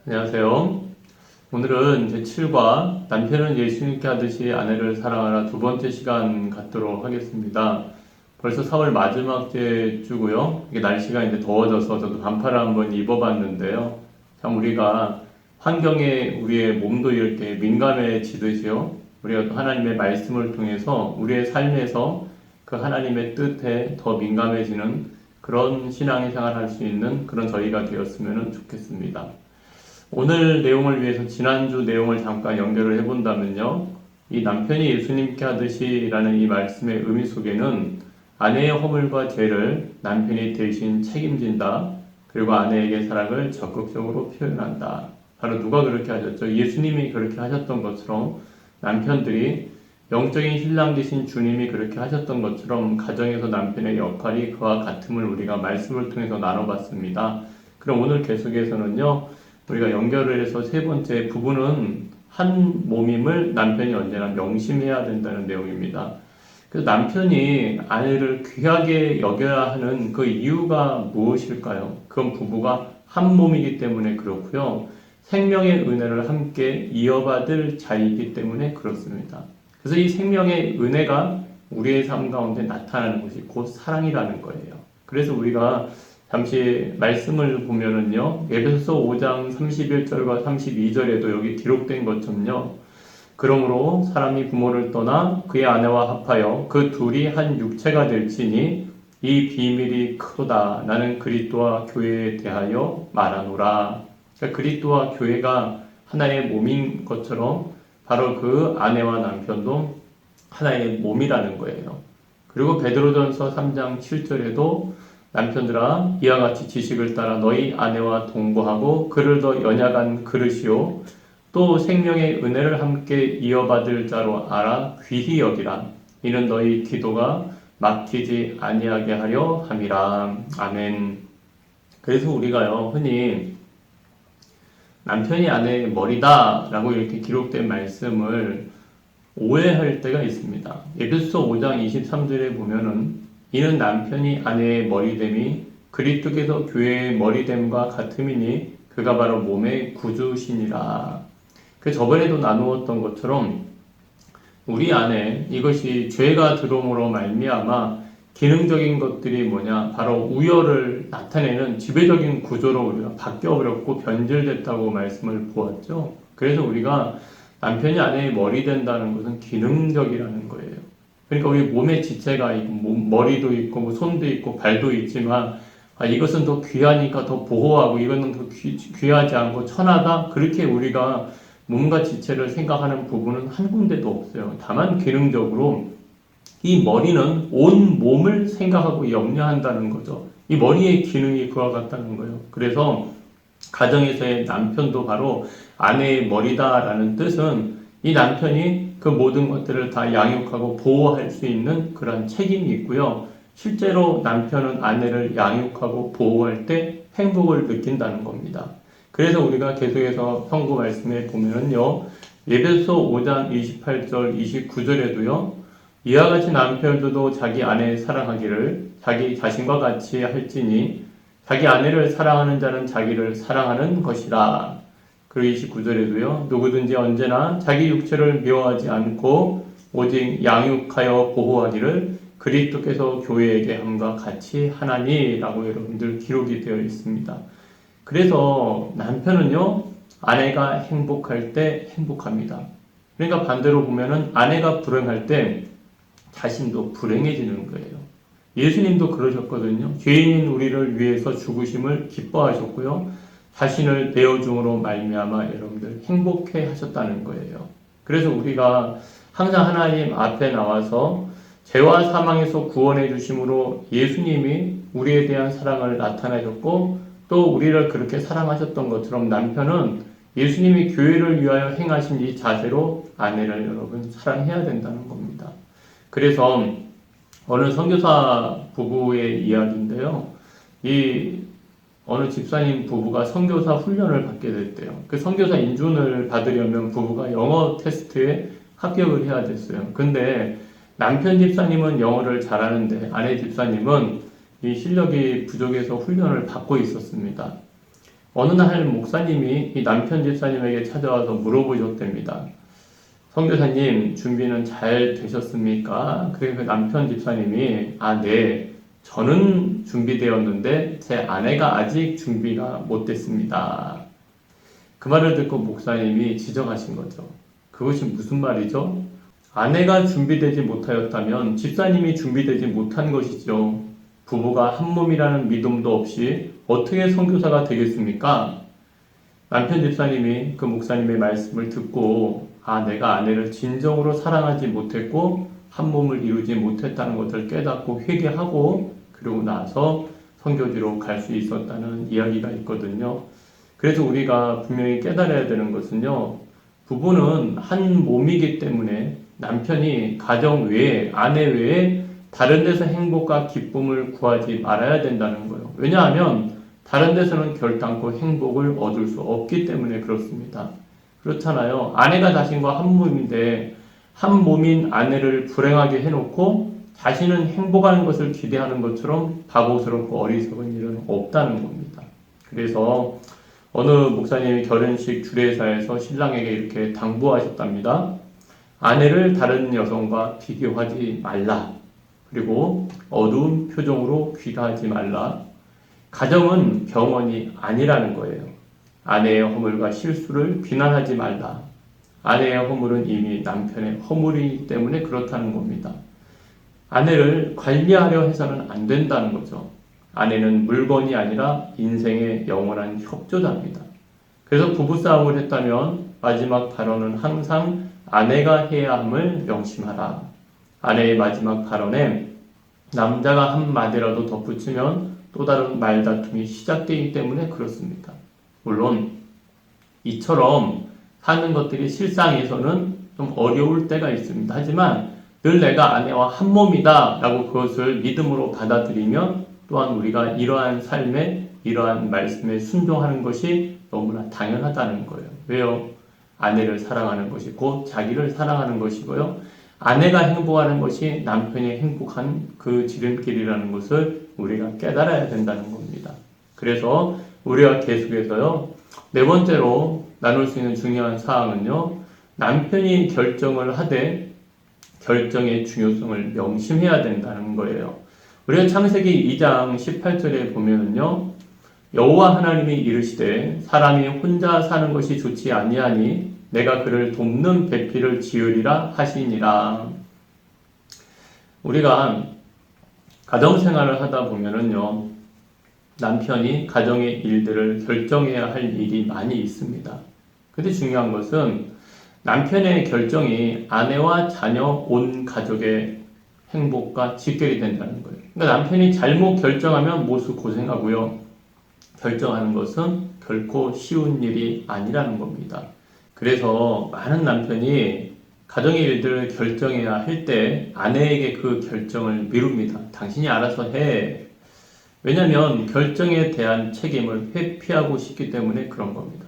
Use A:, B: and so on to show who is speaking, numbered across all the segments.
A: 안녕하세요. 오늘은 제7과 남편은 예수님께 하듯이 아내를 사랑하라 두 번째 시간 갖도록 하겠습니다. 벌써 4월 마지막 주고요. 이게 날씨가 이제 더워져서 저도 반팔을 한번 입어봤는데요. 참 우리가 환경에 우리의 몸도 이렇게 민감해지듯이요. 우리가 또 하나님의 말씀을 통해서 우리의 삶에서 그 하나님의 뜻에 더 민감해지는 그런 신앙의 생활을 할 수 있는 그런 저희가 되었으면 좋겠습니다. 오늘 내용을 위해서 지난주 내용을 잠깐 연결을 해본다면요. 이 남편이 예수님께 하듯이 라는 이 말씀의 의미 속에는 아내의 허물과 죄를 남편이 대신 책임진다. 그리고 아내에게 사랑을 적극적으로 표현한다. 바로 누가 그렇게 하셨죠? 예수님이 그렇게 하셨던 것처럼 남편들이 영적인 신랑 되신 주님이 그렇게 하셨던 것처럼 가정에서 남편의 역할이 그와 같음을 우리가 말씀을 통해서 나눠봤습니다. 그럼 오늘 계속해서는요. 우리가 연결을 해서 세 번째 부부는 한 몸임을 남편이 언제나 명심해야 된다는 내용입니다. 그래서 남편이 아내를 귀하게 여겨야 하는 그 이유가 무엇일까요? 그건 부부가 한 몸이기 때문에 그렇고요. 생명의 은혜를 함께 이어받을 자이기 때문에 그렇습니다. 그래서 이 생명의 은혜가 우리의 삶 가운데 나타나는 것이 곧 사랑이라는 거예요. 그래서 우리가 잠시 말씀을 보면은요, 에베소서 5장 31절과 32절에도 여기 기록된 것처럼요, 그러므로 사람이 부모를 떠나 그의 아내와 합하여 그 둘이 한 육체가 될지니 이 비밀이 크도다. 나는 그리스도와 교회에 대하여 말하노라. 그러니까 그리스도와 교회가 하나의 몸인 것처럼 바로 그 아내와 남편도 하나의 몸이라는 거예요. 그리고 베드로전서 3장 7절에도 남편들아 이와 같이 지식을 따라 너희 아내와 동거하고 그를 더 연약한 그릇이요 또 생명의 은혜를 함께 이어받을 자로 알아 귀히 여기라. 이는 너희 기도가 막히지 아니하게 하려 함이라. 아멘. 그래서 우리가요 흔히 남편이 아내의 머리다 라고 이렇게 기록된 말씀을 오해할 때가 있습니다. 에베소서 5장 23절에 보면은 이는 남편이 아내의 머리됨이 그리스도께서 교회의 머리됨과 같음이니 그가 바로 몸의 구주시니라. 그 저번에도 나누었던 것처럼 우리 안에 이것이 죄가 들어옴으로 말미암아 기능적인 것들이 뭐냐 바로 우열을 나타내는 지배적인 구조로 우리가 바뀌어버렸고 변질됐다고 말씀을 보았죠. 그래서 우리가 남편이 아내의 머리 된다는 것은 기능적이라는 거예요. 그러니까 우리 몸의 지체가 있고 머리도 있고 뭐 손도 있고 발도 있지만 이것은 더 귀하니까 더 보호하고 이거는 더 귀하지 않고 천하다 그렇게 우리가 몸과 지체를 생각하는 부분은 한 군데도 없어요. 다만 기능적으로 이 머리는 온 몸을 생각하고 염려한다는 거죠. 이 머리의 기능이 그와 같다는 거예요. 그래서 가정에서의 남편도 바로 아내의 머리다라는 뜻은 이 남편이 그 모든 것들을 다 양육하고 보호할 수 있는 그런 책임이 있고요. 실제로 남편은 아내를 양육하고 보호할 때 행복을 느낀다는 겁니다. 그래서 우리가 계속해서 성구 말씀에 보면은요, 에베소 5장 28절, 29절에도요, 이와 같이 남편들도 자기 아내 사랑하기를 자기 자신과 같이 할지니 자기 아내를 사랑하는 자는 자기를 사랑하는 것이라. 그리고 29절에도요, 누구든지 언제나 자기 육체를 미워하지 않고 오직 양육하여 보호하기를 그리스도께서 교회에게 함과 같이 하나니라고 여러분들 기록이 되어 있습니다. 그래서 남편은요, 아내가 행복할 때 행복합니다. 그러니까 반대로 보면은 아내가 불행할 때 자신도 불행해지는 거예요. 예수님도 그러셨거든요. 죄인인 우리를 위해서 죽으심을 기뻐하셨고요. 자신을 내어줌으로 말미암아 여러분들 행복해 하셨다는 거예요. 그래서 우리가 항상 하나님 앞에 나와서 죄와 사망에서 구원해 주심으로 예수님이 우리에 대한 사랑을 나타내셨고 또 우리를 그렇게 사랑하셨던 것처럼 남편은 예수님이 교회를 위하여 행하신 이 자세로 아내를 여러분 사랑해야 된다는 겁니다. 그래서 어느 선교사 부부의 이야기인데요. 이 어느 집사님 부부가 선교사 훈련을 받게 됐대요. 그 선교사 인준을 받으려면 부부가 영어 테스트에 합격을 해야 됐어요. 근데 남편 집사님은 영어를 잘하는데 아내 집사님은 이 실력이 부족해서 훈련을 받고 있었습니다. 어느 날 목사님이 이 남편 집사님에게 찾아와서 물어보셨답니다. 선교사님, 준비는 잘 되셨습니까? 그리고 그 남편 집사님이, 네, 저는 준비되었는데 제 아내가 아직 준비가 못 됐습니다. 그 말을 듣고 목사님이 지적하신 거죠. 그것이 무슨 말이죠? 아내가 준비되지 못하였다면 집사님이 준비되지 못한 것이죠. 부부가 한 몸이라는 믿음도 없이 어떻게 선교사가 되겠습니까? 남편 집사님이 그 목사님의 말씀을 듣고 내가 아내를 진정으로 사랑하지 못했고 한 몸을 이루지 못했다는 것을 깨닫고 회개하고 그러고 나서 선교지로 갈 수 있었다는 이야기가 있거든요. 그래서 우리가 분명히 깨달아야 되는 것은요. 부부는 한 몸이기 때문에 남편이 가정 외에 아내 외에 다른 데서 행복과 기쁨을 구하지 말아야 된다는 거예요. 왜냐하면 다른 데서는 결단코 행복을 얻을 수 없기 때문에 그렇습니다. 그렇잖아요. 아내가 자신과 한 몸인데 한 몸인 아내를 불행하게 해놓고 자신은 행복한 것을 기대하는 것처럼 바보스럽고 어리석은 일은 없다는 겁니다. 그래서 어느 목사님이 결혼식 주례사에서 신랑에게 이렇게 당부하셨답니다. 아내를 다른 여성과 비교하지 말라. 그리고 어두운 표정으로 귀가하지 말라. 가정은 병원이 아니라는 거예요. 아내의 허물과 실수를 비난하지 말라. 아내의 허물은 이미 남편의 허물이기 때문에 그렇다는 겁니다. 아내를 관리하려 해서는 안 된다는 거죠. 아내는 물건이 아니라 인생의 영원한 협조자입니다. 그래서 부부싸움을 했다면 마지막 발언은 항상 아내가 해야 함을 명심하라. 아내의 마지막 발언에 남자가 한마디라도 덧붙이면 또 다른 말다툼이 시작되기 때문에 그렇습니다. 물론 이처럼 사는 것들이 실상에서는 좀 어려울 때가 있습니다. 하지만 늘 내가 아내와 한 몸이다 라고 그것을 믿음으로 받아들이면 또한 우리가 이러한 삶에 이러한 말씀에 순종하는 것이 너무나 당연하다는 거예요. 왜요? 아내를 사랑하는 것이 곧 자기를 사랑하는 것이고요. 아내가 행복하는 것이 남편이 행복한 그 지름길이라는 것을 우리가 깨달아야 된다는 겁니다. 그래서 우리가 계속해서요. 네 번째로 나눌 수 있는 중요한 사항은요. 남편이 결정을 하되 결정의 중요성을 명심해야 된다는 거예요. 우리가 창세기 2장 18절에 보면은요. 여호와 하나님이 이르시되 사람이 혼자 사는 것이 좋지 아니하니 내가 그를 돕는 배필을 지으리라 하시니라. 우리가 가정생활을 하다 보면은요. 남편이 가정의 일들을 결정해야 할 일이 많이 있습니다. 근데 중요한 것은 남편의 결정이 아내와 자녀 온 가족의 행복과 직결이 된다는 거예요. 그러니까 남편이 잘못 결정하면 모두 고생하고요. 결정하는 것은 결코 쉬운 일이 아니라는 겁니다. 그래서 많은 남편이 가정의 일들을 결정해야 할 때 아내에게 그 결정을 미룹니다. 당신이 알아서 해. 왜냐하면 결정에 대한 책임을 회피하고 싶기 때문에 그런 겁니다.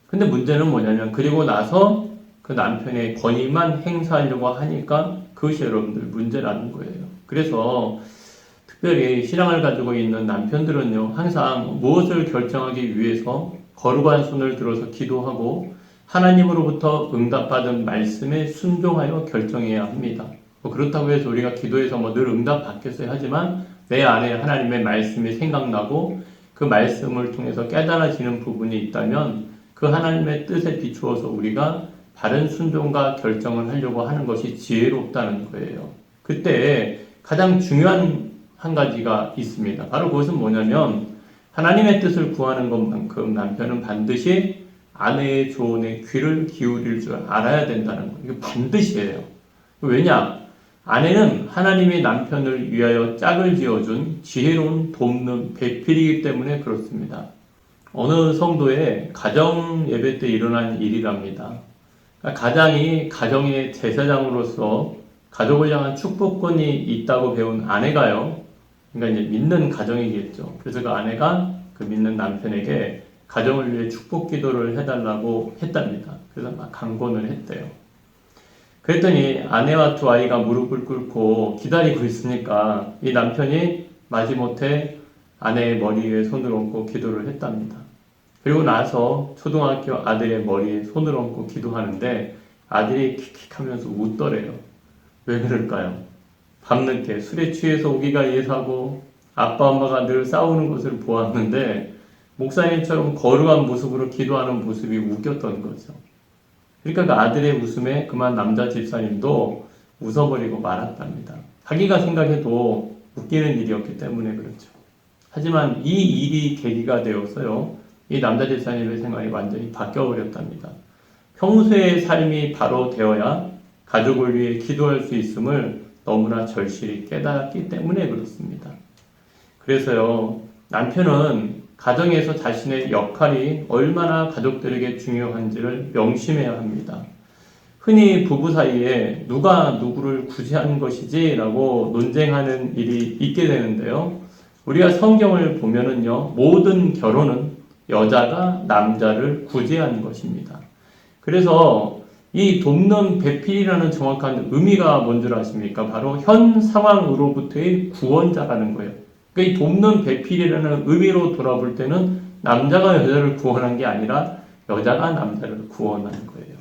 A: 근데 문제는 뭐냐면 그리고 나서 그 남편의 권위만 행사하려고 하니까 그것이 여러분들 문제라는 거예요. 그래서 특별히 신앙을 가지고 있는 남편들은요, 항상 무엇을 결정하기 위해서 거룩한 손을 들어서 기도하고 하나님으로부터 응답받은 말씀에 순종하여 결정해야 합니다. 그렇다고 해서 우리가 기도해서 늘 응답 받겠어요 하지만 내 안에 하나님의 말씀이 생각나고 그 말씀을 통해서 깨달아지는 부분이 있다면 그 하나님의 뜻에 비추어서 우리가 바른 순종과 결정을 하려고 하는 것이 지혜롭다는 거예요. 그때 가장 중요한 한 가지가 있습니다. 바로 그것은 뭐냐면 하나님의 뜻을 구하는 것만큼 남편은 반드시 아내의 조언에 귀를 기울일 줄 알아야 된다는 거예요. 이게 반드시예요. 왜냐? 아내는 하나님이 남편을 위하여 짝을 지어준 지혜로운 돕는 배필이기 때문에 그렇습니다. 어느 성도의 가정 예배 때 일어난 일이랍니다. 가장이 가정의 제사장으로서 가족을 향한 축복권이 있다고 배운 아내가요. 그러니까 이제 믿는 가정이겠죠. 그래서 그 아내가 그 믿는 남편에게 가정을 위해 축복 기도를 해달라고 했답니다. 그래서 막 강권을 했대요. 그랬더니 아내와 두 아이가 무릎을 꿇고 기다리고 있으니까 이 남편이 마지못해 아내의 머리 위에 손을 얹고 기도를 했답니다. 그리고 나서 초등학교 아들의 머리에 손을 얹고 기도하는데 아들이 킥킥하면서 웃더래요. 왜 그럴까요? 밤늦게 술에 취해서 오기가 예사고 아빠 엄마가 늘 싸우는 것을 보았는데 목사님처럼 거룩한 모습으로 기도하는 모습이 웃겼던 거죠. 그러니까 그 아들의 웃음에 그만 남자 집사님도 웃어버리고 말았답니다. 자기가 생각해도 웃기는 일이었기 때문에 그렇죠. 하지만 이 일이 계기가 되어서요, 이 남자 집사님의 생각이 완전히 바뀌어버렸답니다. 평소의 삶이 바로 되어야 가족을 위해 기도할 수 있음을 너무나 절실히 깨닫기 때문에 그렇습니다. 그래서요, 남편은 가정에서 자신의 역할이 얼마나 가족들에게 중요한지를 명심해야 합니다. 흔히 부부 사이에 누가 누구를 구제하는 것이지 라고 논쟁하는 일이 있게 되는데요. 우리가 성경을 보면은요, 모든 결혼은 여자가 남자를 구제하는 것입니다. 그래서 이 돕는 배필이라는 정확한 의미가 뭔지 아십니까? 바로 현 상황으로부터의 구원자라는 거예요. 그러니까 이 돕는 배필이라는 의미로 돌아볼 때는 남자가 여자를 구원한 게 아니라 여자가 남자를 구원하는 거예요.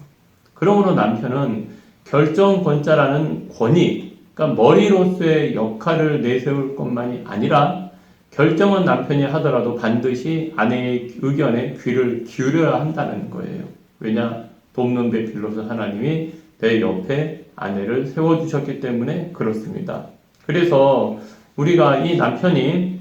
A: 그러므로 남편은 결정권자라는 권위, 그러니까 머리로서의 역할을 내세울 것만이 아니라 결정은 남편이 하더라도 반드시 아내의 의견에 귀를 기울여야 한다는 거예요. 왜냐? 돕는 배필로서 하나님이 내 옆에 아내를 세워주셨기 때문에 그렇습니다. 그래서 우리가 이 남편이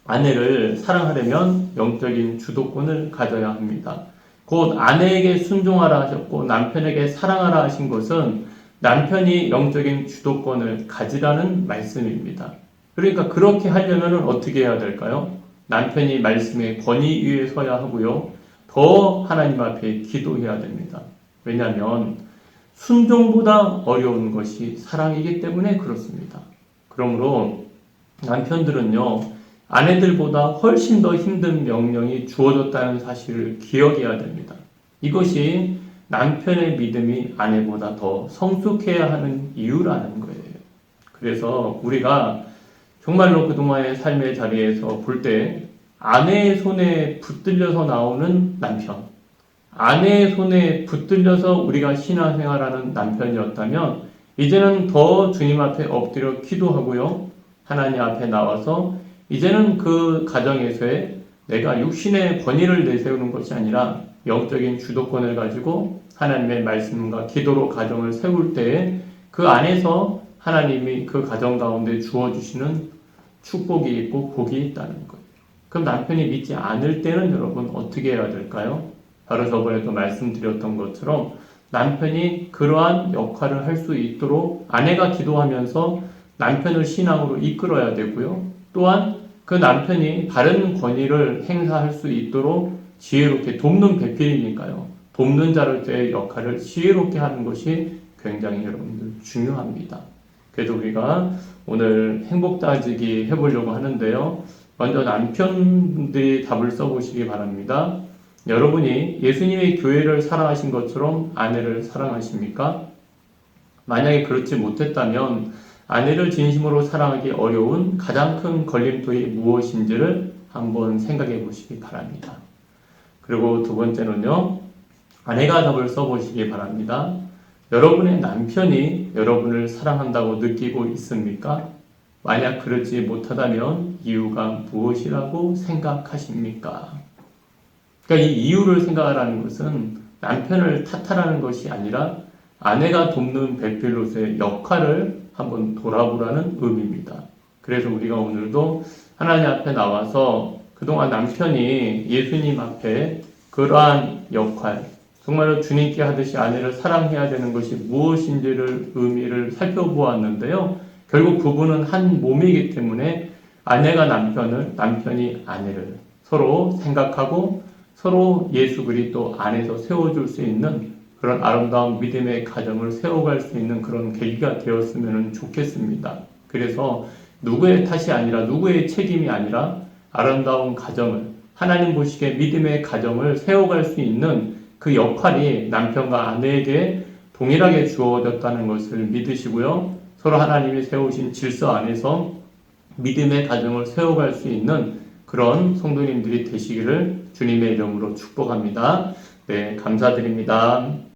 A: 아내를 사랑하려면 영적인 주도권을 가져야 합니다. 곧 아내에게 순종하라 하셨고 남편에게 사랑하라 하신 것은 남편이 영적인 주도권을 가지라는 말씀입니다. 그러니까 그렇게 하려면 어떻게 해야 될까요? 남편이 말씀의 권위 위에 서야 하고요. 더 하나님 앞에 기도해야 됩니다. 왜냐하면 순종보다 어려운 것이 사랑이기 때문에 그렇습니다. 그러므로 남편들은요, 아내들보다 훨씬 더 힘든 명령이 주어졌다는 사실을 기억해야 됩니다. 이것이 남편의 믿음이 아내보다 더 성숙해야 하는 이유라는 거예요. 그래서 우리가 정말로 그동안의 삶의 자리에서 볼 때 아내의 손에 붙들려서 나오는 남편, 아내의 손에 붙들려서 우리가 신앙생활하는 남편이었다면 이제는 더 주님 앞에 엎드려 기도하고요. 하나님 앞에 나와서 이제는 그 가정에서의 내가 육신의 권위를 내세우는 것이 아니라 영적인 주도권을 가지고 하나님의 말씀과 기도로 가정을 세울 때에 그 안에서 하나님이 그 가정 가운데 주어주시는 축복이 있고 복이 있다는 거예요. 그럼 남편이 믿지 않을 때는 여러분 어떻게 해야 될까요? 바로 저번에도 말씀드렸던 것처럼 남편이 그러한 역할을 할 수 있도록 아내가 기도하면서 남편을 신앙으로 이끌어야 되고요. 또한 그 남편이 바른 권위를 행사할 수 있도록 지혜롭게 돕는 배필이니까요. 돕는 자로서의 역할을 지혜롭게 하는 것이 굉장히 여러분들 중요합니다. 그래서 우리가 오늘 행복 따지기 해보려고 하는데요. 먼저 남편분들이 답을 써보시기 바랍니다. 여러분이 예수님의 교회를 사랑하신 것처럼 아내를 사랑하십니까? 만약에 그렇지 못했다면 아내를 진심으로 사랑하기 어려운 가장 큰 걸림돌이 무엇인지를 한번 생각해 보시기 바랍니다. 그리고 두 번째는요, 아내가 답을 써보시기 바랍니다. 여러분의 남편이 여러분을 사랑한다고 느끼고 있습니까? 만약 그렇지 못하다면 이유가 무엇이라고 생각하십니까? 그러니까 이 이유를 생각하라는 것은 남편을 탓하라는 것이 아니라 아내가 돕는 배필로서의 역할을 한번 돌아보라는 의미입니다. 그래서 우리가 오늘도 하나님 앞에 나와서 그동안 남편이 예수님 앞에 그러한 역할, 정말로 주님께 하듯이 아내를 사랑해야 되는 것이 무엇인지를 의미를 살펴보았는데요. 결국 부부는 한 몸이기 때문에 아내가 남편을, 남편이 아내를 서로 생각하고 서로 예수 그리스도 안에서 세워줄 수 있는 그런 아름다운 믿음의 가정을 세워갈 수 있는 그런 계기가 되었으면 좋겠습니다. 그래서 누구의 탓이 아니라 누구의 책임이 아니라 아름다운 가정을 하나님 보시기에 믿음의 가정을 세워갈 수 있는 그 역할이 남편과 아내에게 동일하게 주어졌다는 것을 믿으시고요. 서로 하나님이 세우신 질서 안에서 믿음의 가정을 세워갈 수 있는 그런 성도님들이 되시기를 주님의 이름으로 축복합니다. 네, 감사드립니다.